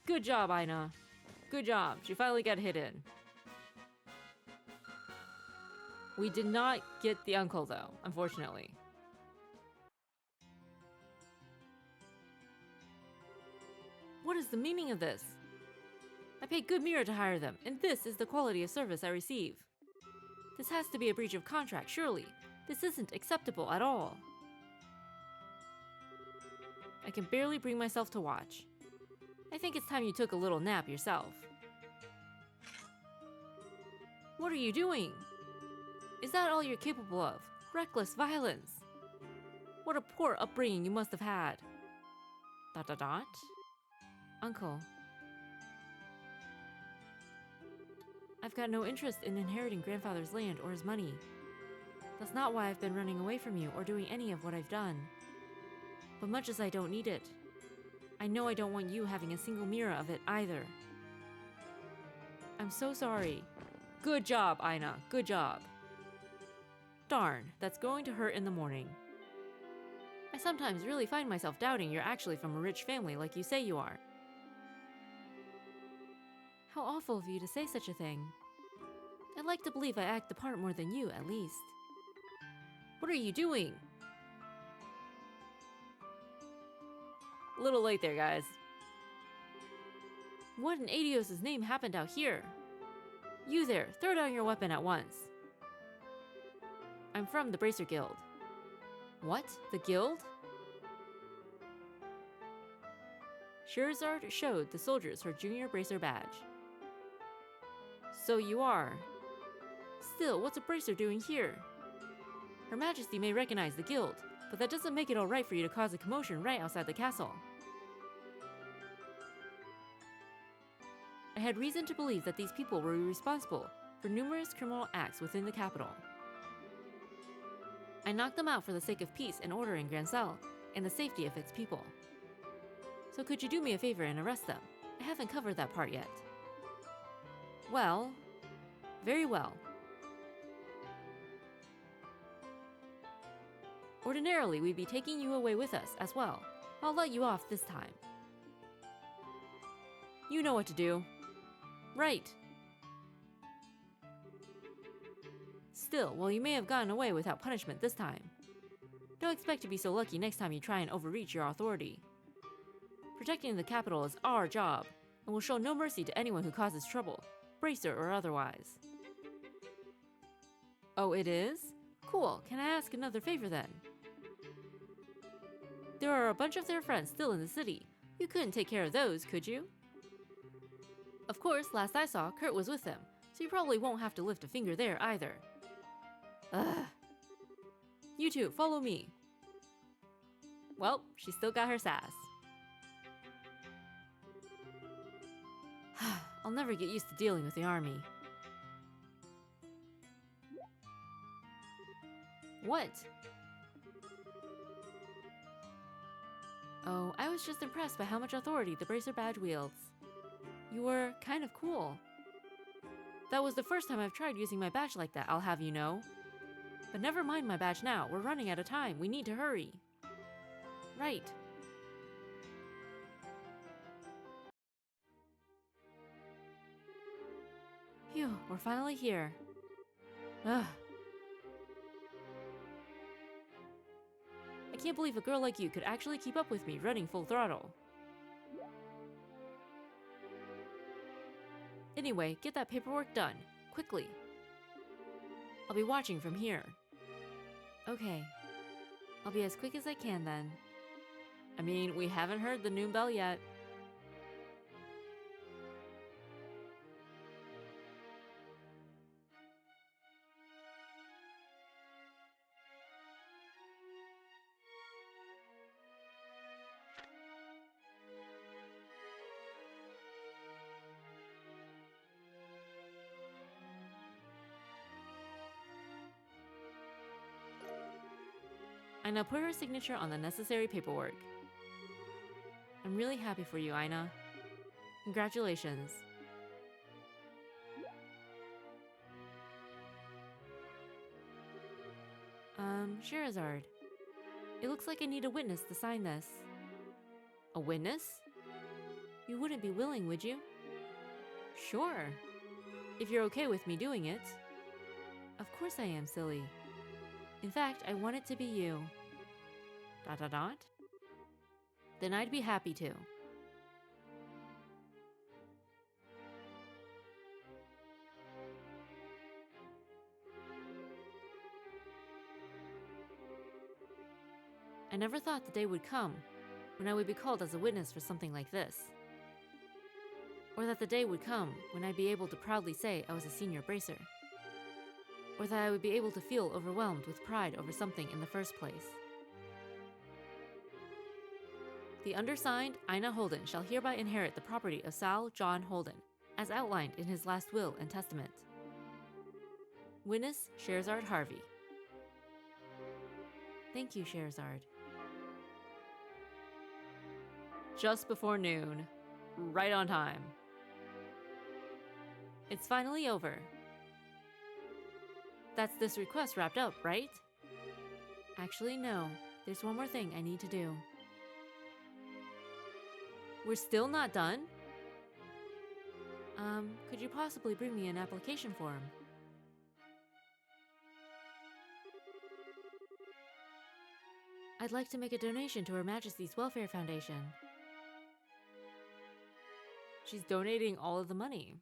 Good job, Aina. Good job. She finally got hit in. We did not get the uncle, though, unfortunately. What is the meaning of this? I paid good mirror to hire them, and this is the quality of service I receive. This has to be a breach of contract, surely. This isn't acceptable at all. I can barely bring myself to watch. I think it's time you took a little nap yourself. What are you doing? Is that all you're capable of? Reckless violence. What a poor upbringing you must have had. ... Uncle. I've got no interest in inheriting grandfather's land or his money. That's not why I've been running away from you or doing any of what I've done. But much as I don't need it, I know I don't want you having a single mirror of it either. I'm so sorry. Good job, Aina. Good job. Darn, that's going to hurt in the morning. I sometimes really find myself doubting you're actually from a rich family like you say you are. How awful of you to say such a thing. I'd like to believe I act the part more than you, at least. What are you doing? A little late there, guys. What in Adios' name happened out here? You there, throw down your weapon at once. I'm from the Bracer Guild. What? The guild? Scheherazade showed the soldiers her junior bracer badge. So you are. Still, what's a bracer doing here? Her Majesty may recognize the guild, but that doesn't make it all right for you to cause a commotion right outside the castle. I had reason to believe that these people were responsible for numerous criminal acts within the capital. I knocked them out for the sake of peace and order in Grancel and the safety of its people. So could you do me a favor and arrest them? I haven't covered that part yet. Well, very well. Ordinarily, we'd be taking you away with us as well. I'll let you off this time. You know what to do. Right. Still, while you may have gotten away without punishment this time, don't expect to be so lucky next time you try and overreach your authority. Protecting the capital is our job, and we'll show no mercy to anyone who causes trouble, bracer or otherwise. Oh, it is? Cool, can I ask another favor then? There are a bunch of their friends still in the city. You couldn't take care of those, could you? Of course, last I saw, Kurt was with them, so you probably won't have to lift a finger there either. Ugh. You two, follow me. Well, she still got her sass. I'll never get used to dealing with the army. What? Oh, I was just impressed by how much authority the bracer badge wields. You were kind of cool. That was the first time I've tried using my badge like that, I'll have you know. But never mind my badge now, we're running out of time, we need to hurry. Right. Phew, we're finally here. Ugh. I can't believe a girl like you could actually keep up with me running full throttle. Anyway, get that paperwork done, quickly. I'll be watching from here. Okay. I'll be as quick as I can then. I mean, we haven't heard the noon bell yet. Aina put her signature on the necessary paperwork. I'm really happy for you, Aina. Congratulations. Scheherazade. It looks like I need a witness to sign this. A witness? You wouldn't be willing, would you? Sure. If you're okay with me doing it. Of course I am, silly. In fact, I want it to be you. ... Then I'd be happy to. I never thought the day would come when I would be called as a witness for something like this. Or that the day would come when I'd be able to proudly say I was a senior bracer. Or that I would be able to feel overwhelmed with pride over something in the first place. The undersigned, Aina Holden, shall hereby inherit the property of Sal John Holden, as outlined in his last will and testament. Witness Scheherazade Harvey. Thank you, Scheherazade. Just before noon. Right on time. It's finally over. That's this request wrapped up, right? Actually, no. There's one more thing I need to do. We're still not done? Could you possibly bring me an application form? I'd like to make a donation to Her Majesty's Welfare Foundation. She's donating all of the money.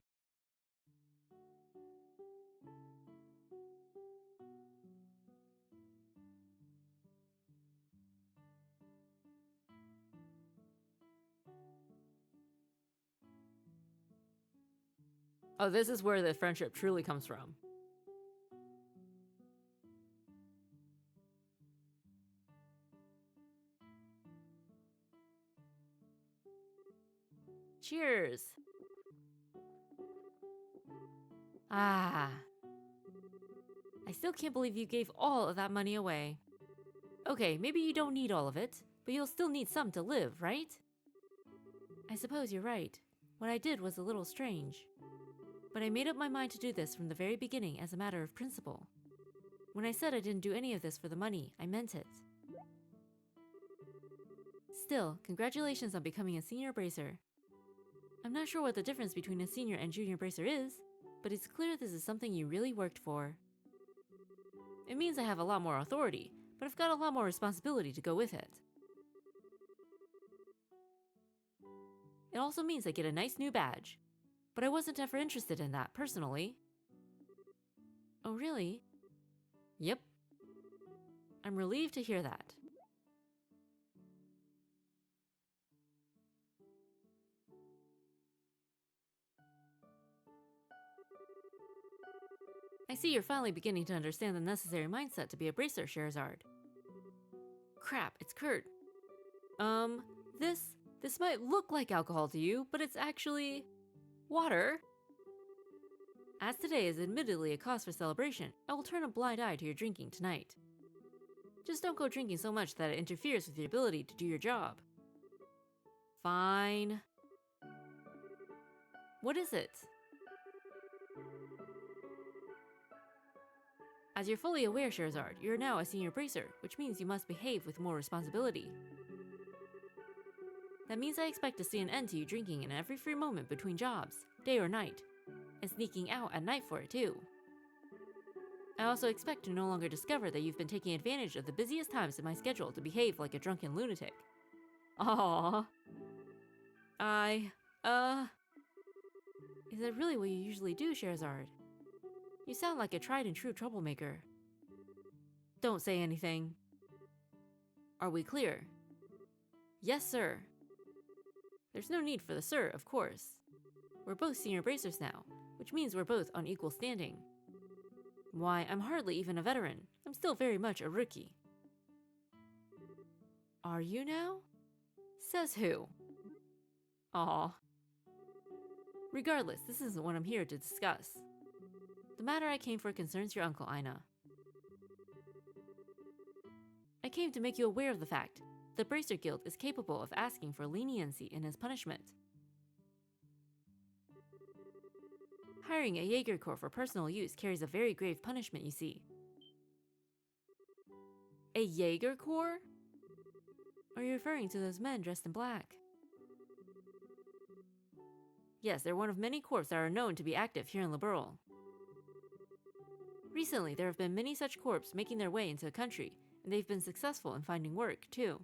Oh, this is where the friendship truly comes from. Cheers! Ah. I still can't believe you gave all of that money away. Okay, maybe you don't need all of it, but you'll still need some to live, right? I suppose you're right. What I did was a little strange. But I made up my mind to do this from the very beginning as a matter of principle. When I said I didn't do any of this for the money, I meant it. Still, congratulations on becoming a senior bracer. I'm not sure what the difference between a senior and junior bracer is, but it's clear this is something you really worked for. It means I have a lot more authority, but I've got a lot more responsibility to go with it. It also means I get a nice new badge, but I wasn't ever interested in that, personally. Oh, really? Yep. I'm relieved to hear that. I see you're finally beginning to understand the necessary mindset to be a bracer, Scheherazade. Crap, it's Kurt. This might look like alcohol to you, but it's actually water. As today is admittedly a cause for celebration, I will turn a blind eye to your drinking tonight. Just don't go drinking so much that it interferes with your ability to do your job. Fine. What is it? As you're fully aware, Scheherazade, you're now a senior bracer, which means you must behave with more responsibility. That means I expect to see an end to you drinking in every free moment between jobs, day or night, and sneaking out at night for it too. I also expect to no longer discover that you've been taking advantage of the busiest times in my schedule to behave like a drunken lunatic. Aww. Is that really what you usually do, Scheherazade? You sound like a tried and true troublemaker. Don't say anything. Are we clear? Yes, sir. There's no need for the sir, of course. We're both senior bracers now, which means we're both on equal standing. Why, I'm hardly even a veteran. I'm still very much a rookie. Are you now? Says who? Aw. Regardless, this isn't what I'm here to discuss. The matter I came for concerns your uncle, Aina. I came to make you aware of the fact the Bracer Guild is capable of asking for leniency in his punishment. Hiring a Jaeger Corps for personal use carries a very grave punishment, you see. A Jaeger Corps? Are you referring to those men dressed in black? Yes, they're one of many corps that are known to be active here in Liberl. Recently, there have been many such corps making their way into the country, and they've been successful in finding work, too.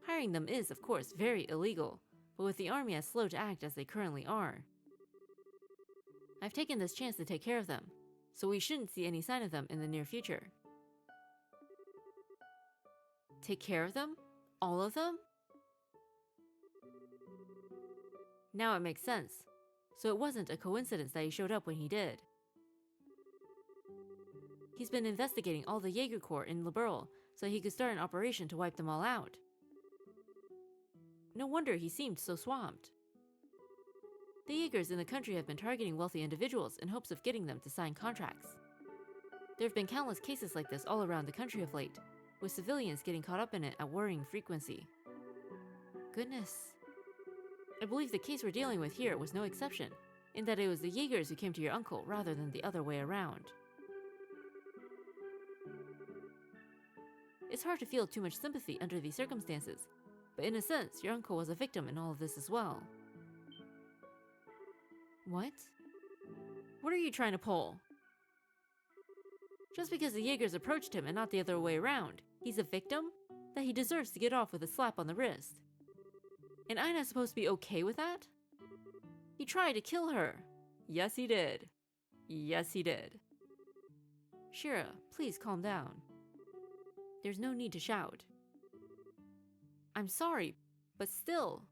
Hiring them is, of course, very illegal, but with the army as slow to act as they currently are, I've taken this chance to take care of them, so we shouldn't see any sign of them in the near future. Take care of them? All of them? Now it makes sense. So it wasn't a coincidence that he showed up when he did. He's been investigating all the Jaeger Corps in Liberl so he could start an operation to wipe them all out. No wonder he seemed so swamped. The Jaegers in the country have been targeting wealthy individuals in hopes of getting them to sign contracts. There have been countless cases like this all around the country of late, with civilians getting caught up in it at worrying frequency. Goodness. I believe the case we're dealing with here was no exception, in that it was the Jaegers who came to your uncle rather than the other way around. It's hard to feel too much sympathy under these circumstances, but in a sense, your uncle was a victim in all of this as well. What? What are you trying to pull? Just because the Jaegers approached him and not the other way around, he's a victim? That he deserves to get off with a slap on the wrist. And Aina's supposed to be okay with that? He tried to kill her. Yes, he did. Yes, he did. Shira, please calm down. There's no need to shout. I'm sorry, but still.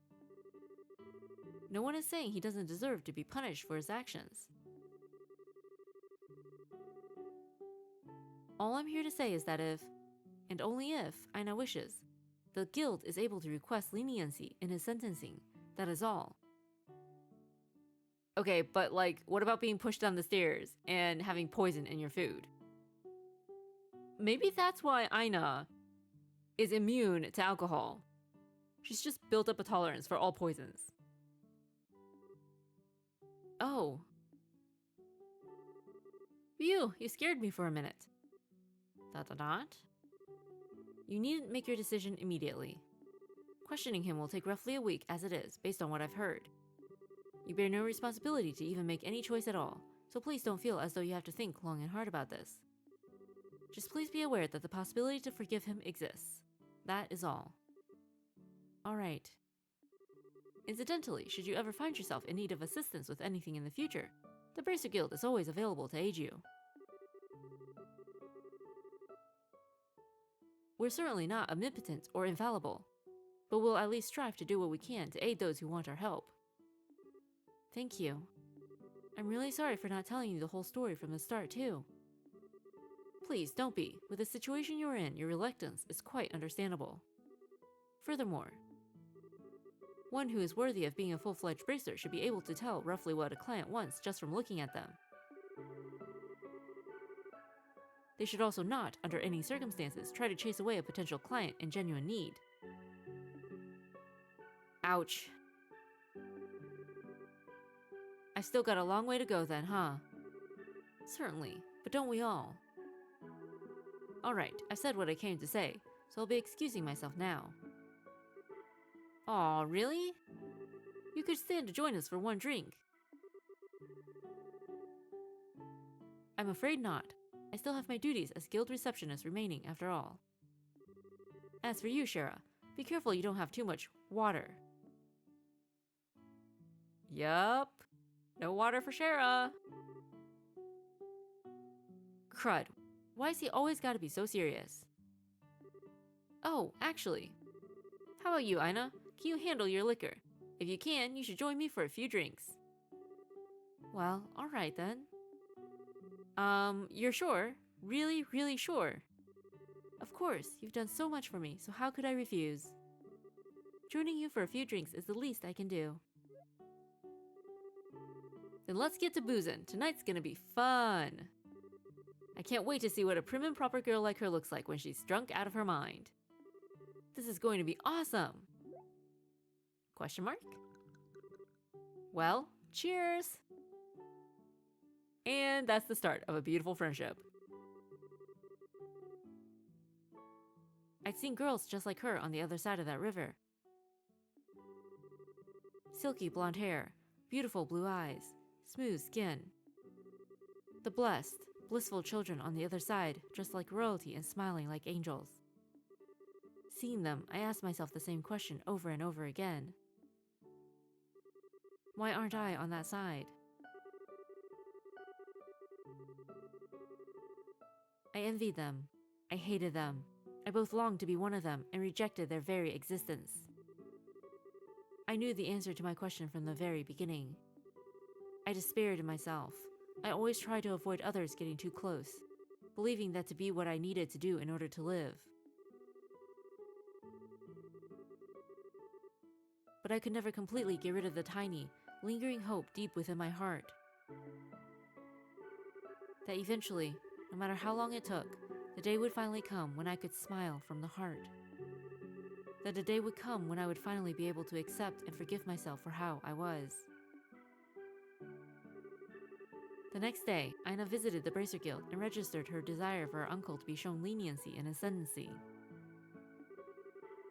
No one is saying he doesn't deserve to be punished for his actions. All I'm here to say is that if, and only if, Aina wishes, the guild is able to request leniency in his sentencing. That is all. Okay, but like, what about being pushed down the stairs and having poison in your food? Maybe that's why Aina is immune to alcohol. She's just built up a tolerance for all poisons. Oh. Phew, you scared me for a minute. ... You needn't make your decision immediately. Questioning him will take roughly a week as it is, based on what I've heard. You bear no responsibility to even make any choice at all, so please don't feel as though you have to think long and hard about this. Just please be aware that the possibility to forgive him exists. That is all. Alright. Incidentally, should you ever find yourself in need of assistance with anything in the future, the Bracer Guild is always available to aid you. We're certainly not omnipotent or infallible, but we'll at least strive to do what we can to aid those who want our help. Thank you. I'm really sorry for not telling you the whole story from the start, too. Please, don't be. With the situation you're in, your reluctance is quite understandable. Furthermore, one who is worthy of being a full-fledged bracer should be able to tell roughly what a client wants just from looking at them. They should also not, under any circumstances, try to chase away a potential client in genuine need. Ouch. I still got a long way to go then, huh? Certainly, but don't we all? Alright, I've said what I came to say, so I'll be excusing myself now. Aw, really? You could stand to join us for one drink. I'm afraid not. I still have my duties as guild receptionist remaining after all. As for you, Shira, be careful you don't have too much water. Yup. No water for Shira. Crud. Why's he always gotta be so serious? Oh, actually. How about you, Aina? Can you handle your liquor? If you can, you should join me for a few drinks. Well, alright then. You're sure? Really, really sure? Of course, you've done so much for me, so how could I refuse? Joining you for a few drinks is the least I can do. Then let's get to boozing. Tonight's gonna be fun. I can't wait to see what a prim and proper girl like her looks like when she's drunk out of her mind. This is going to be awesome. Question mark? Well, cheers! And that's the start of a beautiful friendship. I'd seen girls just like her on the other side of that river. Silky blonde hair, beautiful blue eyes, smooth skin. The blessed, blissful children on the other side, dressed like royalty and smiling like angels. Seeing them, I asked myself the same question over and over again. Why aren't I on that side? I envied them. I hated them. I both longed to be one of them and rejected their very existence. I knew the answer to my question from the very beginning. I despaired in myself. I always tried to avoid others getting too close, believing that to be what I needed to do in order to live. But I could never completely get rid of the tiny, lingering hope deep within my heart. That eventually, no matter how long it took, the day would finally come when I could smile from the heart. That the day would come when I would finally be able to accept and forgive myself for how I was. The next day, Aina visited the Bracer Guild and registered her desire for her uncle to be shown leniency and ascendancy.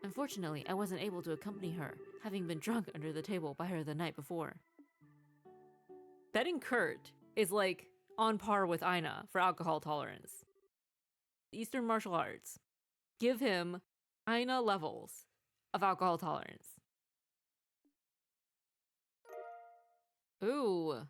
Unfortunately, I wasn't able to accompany her, having been drunk under the table by her the night before. Betting Kurt is like on par with Aina for alcohol tolerance. Eastern martial arts give him Aina levels of alcohol tolerance. Ooh,